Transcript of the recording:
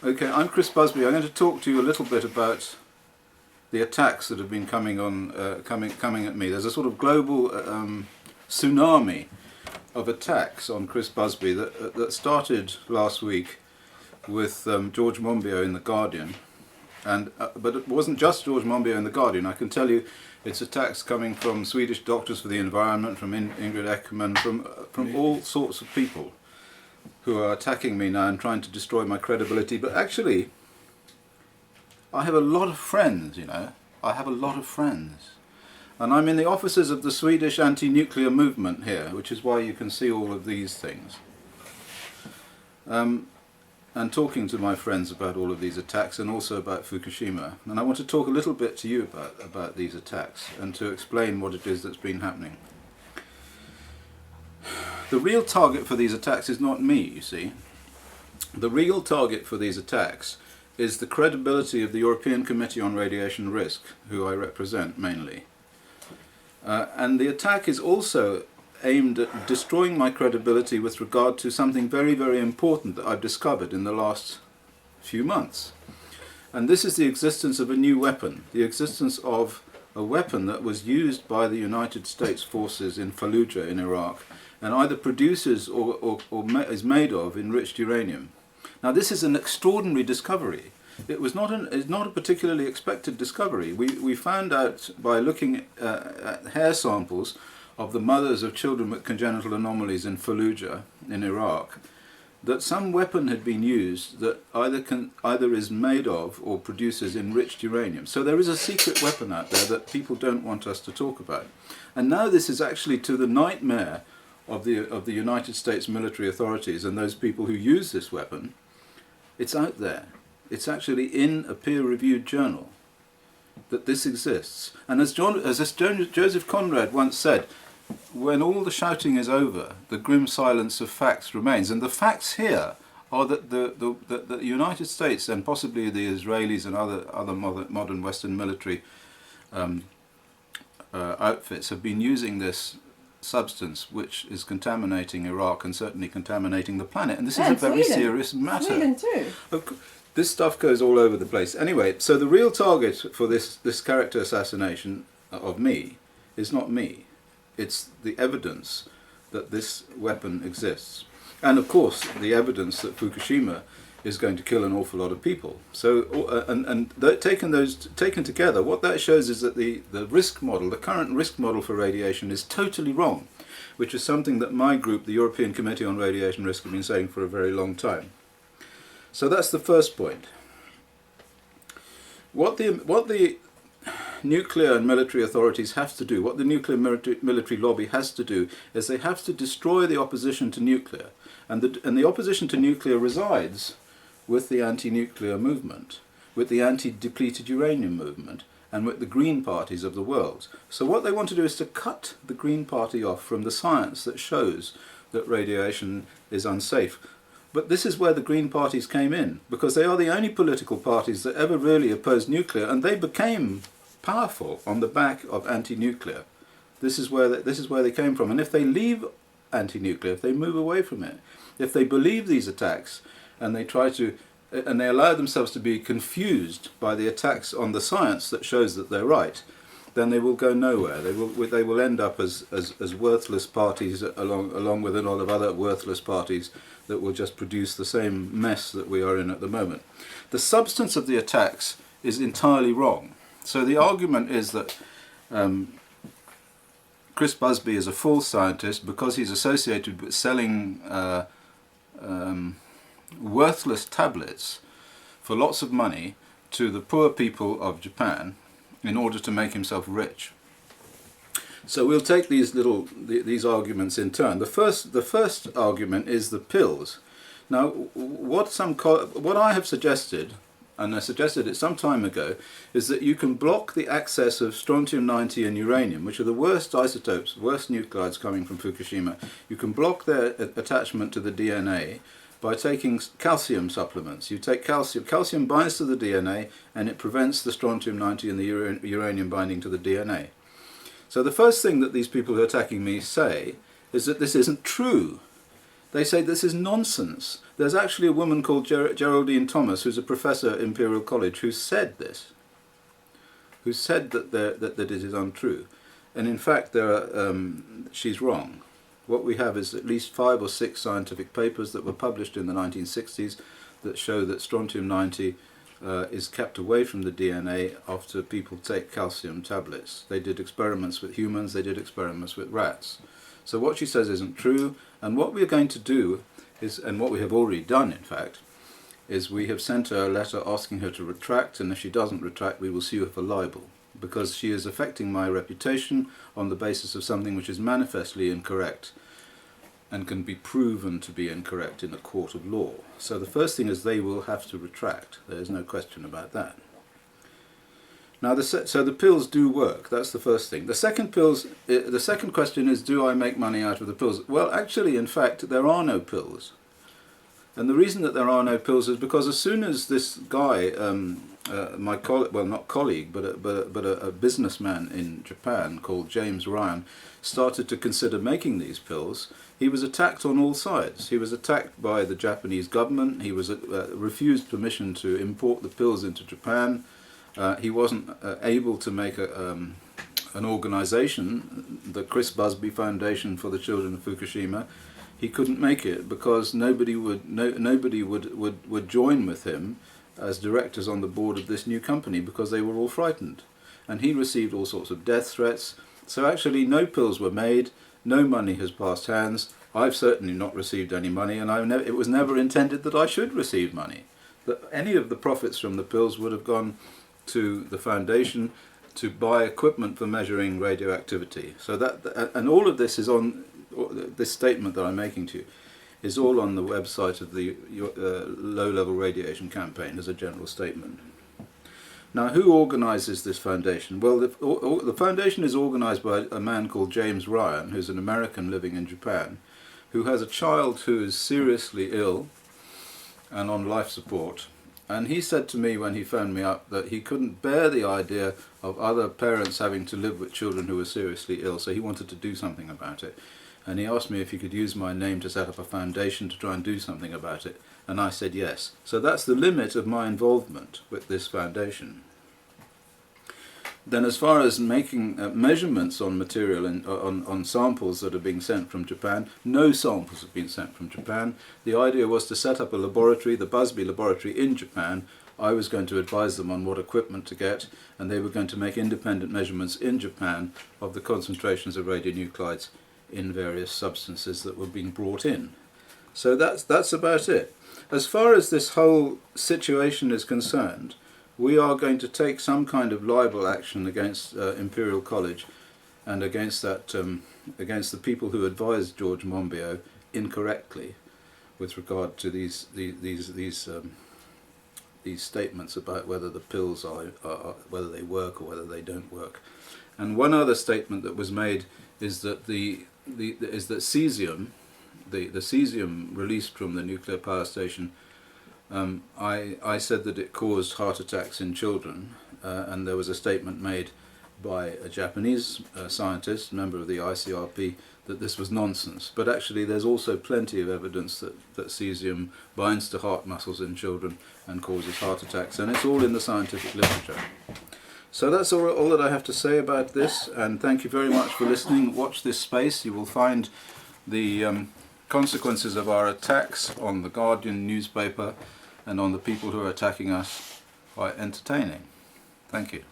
Okay, I'm Chris Busby. I'm going to talk to you a little bit about the attacks that have been coming at me. There's a sort of global tsunami of attacks on Chris Busby that started last week with George Monbiot in The Guardian. But it wasn't just George Monbiot in The Guardian. I can tell you it's attacks coming from Swedish Doctors for the Environment, from Ingrid Eckermann, from all sorts of people who are attacking me now and trying to destroy my credibility. But actually, I have a lot of friends, you know. I have a lot of friends. And I'm in the offices of the Swedish anti-nuclear movement here, which is why you can see all of these things. And talking to my friends about all of these attacks and also about Fukushima. And I want to talk a little bit to you about these attacks and to explain what it is that's been happening. The real target for these attacks is not me, you see. The real target for these attacks is the credibility of the European Committee on Radiation Risk, who I represent mainly. And the attack is also aimed at destroying my credibility with regard to something very, very important that I've discovered in the last few months. And this is the existence of a new weapon, the existence of a weapon that was used by the United States forces in Fallujah in Iraq, and either produces or is made of enriched uranium. Now this is an extraordinary discovery. It's not a particularly expected discovery. We found out by looking at hair samples of the mothers of children with congenital anomalies in Fallujah in Iraq that some weapon had been used that either is made of or produces enriched uranium. So there is a secret weapon out there that people don't want us to talk about. And now this is actually to the nightmare of the United States military authorities and those people who use this weapon. It's out there. It's actually in a peer-reviewed journal that this exists. And as Joseph Conrad once said, when all the shouting is over, the grim silence of facts remains. And the facts here are that the United States and possibly the Israelis and other modern Western military outfits have been using this substance which is contaminating Iraq and certainly contaminating the planet. And this is a very serious matter. Sweden too. This stuff goes all over the place. Anyway, so the real target for this character assassination of me is not me. It's the evidence that this weapon exists. And of course, the evidence that Fukushima is going to kill an awful lot of people. So, taken together, what that shows is that the risk model, the current risk model for radiation is totally wrong, which is something that my group, the European Committee on Radiation Risk, have been saying for a very long time. So that's the first point. What the nuclear and military authorities have to do, what the nuclear military lobby has to do, is they have to destroy the opposition to nuclear. And the opposition to nuclear resides with the anti-nuclear movement, with the anti-depleted uranium movement, and with the Green parties of the world. So what they want to do is to cut the Green Party off from the science that shows that radiation is unsafe. But this is where the Green parties came in, because they are the only political parties that ever really opposed nuclear, and they became powerful on the back of anti-nuclear. This is where they came from. And if they leave anti-nuclear, if they move away from it, if they believe these attacks and they allow themselves to be confused by the attacks on the science that shows that they're right, then they will go nowhere. They will end up as worthless parties along with a lot of other worthless parties that will just produce the same mess that we are in at the moment. The substance of the attacks is entirely wrong. So the argument is that Chris Busby is a false scientist because he's associated with selling worthless tablets for lots of money to the poor people of Japan in order to make himself rich. So we'll take these arguments in turn. The first argument is the pills. Now, what I have suggested, and I suggested it some time ago, is that you can block the access of strontium-90 and uranium, which are the worst isotopes, worst nuclides coming from Fukushima. You can block their attachment to the DNA by taking calcium supplements. You take calcium. Calcium binds to the DNA, and it prevents the strontium-90 and the uranium binding to the DNA. So the first thing that these people who are attacking me say is that this isn't true. They say this is nonsense. There's actually a woman called Geraldine Thomas, who's a professor at Imperial College, who said this, who said that it is untrue. And in fact, she's wrong. What we have is at least 5 or 6 scientific papers that were published in the 1960s that show that strontium-90 is kept away from the DNA after people take calcium tablets. They did experiments with humans, they did experiments with rats. So what she says isn't true, and what we're going to do is, and what we have already done in fact, is we have sent her a letter asking her to retract, and if she doesn't retract we will sue her for libel, because she is affecting my reputation on the basis of something which is manifestly incorrect and can be proven to be incorrect in a court of law. So the first thing is they will have to retract. There is no question about that. Now, so the pills do work. That's the first thing. The second question is, do I make money out of the pills? Well, actually, in fact, there are no pills. And the reason that there are no pills is because as soon as this guy, my colleague, well, not colleague, but a businessman in Japan called James Ryan, started to consider making these pills, he was attacked on all sides. He was attacked by the Japanese government. He was refused permission to import the pills into Japan. He wasn't able to make an organization, the Chris Busby Foundation for the Children of Fukushima. He couldn't make it because nobody would join with him as directors on the board of this new company because they were all frightened. And he received all sorts of death threats. So actually no pills were made, no money has passed hands. I've certainly not received any money, and it was never intended that I should receive money. That any of the profits from the pills would have gone to the foundation to buy equipment for measuring radioactivity. So and all of this is on, this statement that I'm making to you is all on the website of the low-level radiation campaign as a general statement. Now, who organises this foundation? Well, the foundation is organised by a man called James Ryan, who's an American living in Japan, who has a child who is seriously ill and on life support. And he said to me when he phoned me up that he couldn't bear the idea of other parents having to live with children who were seriously ill, so he wanted to do something about it. And he asked me if he could use my name to set up a foundation to try and do something about it. And I said yes. So that's the limit of my involvement with this foundation. Then as far as making measurements on material and on samples that are being sent from Japan, no samples have been sent from Japan. The idea was to set up a laboratory, the Busby laboratory in Japan. I was going to advise them on what equipment to get, and they were going to make independent measurements in Japan of the concentrations of radionuclides in various substances that were being brought in. So that's about it. As far as this whole situation is concerned, we are going to take some kind of libel action against Imperial College and against the people who advised George Monbiot incorrectly with regard to these statements about whether the pills are whether they work or whether they don't work. And one other statement that was made is that cesium, the cesium released from the nuclear power station, I said that it caused heart attacks in children, and there was a statement made by a Japanese scientist, member of the ICRP, that this was nonsense. But actually there's also plenty of evidence that cesium binds to heart muscles in children and causes heart attacks, and it's all in the scientific literature. So that's all that I have to say about this, and thank you very much for listening. Watch this space. You will find the consequences of our attacks on the Guardian newspaper and on the people who are attacking us quite entertaining. Thank you.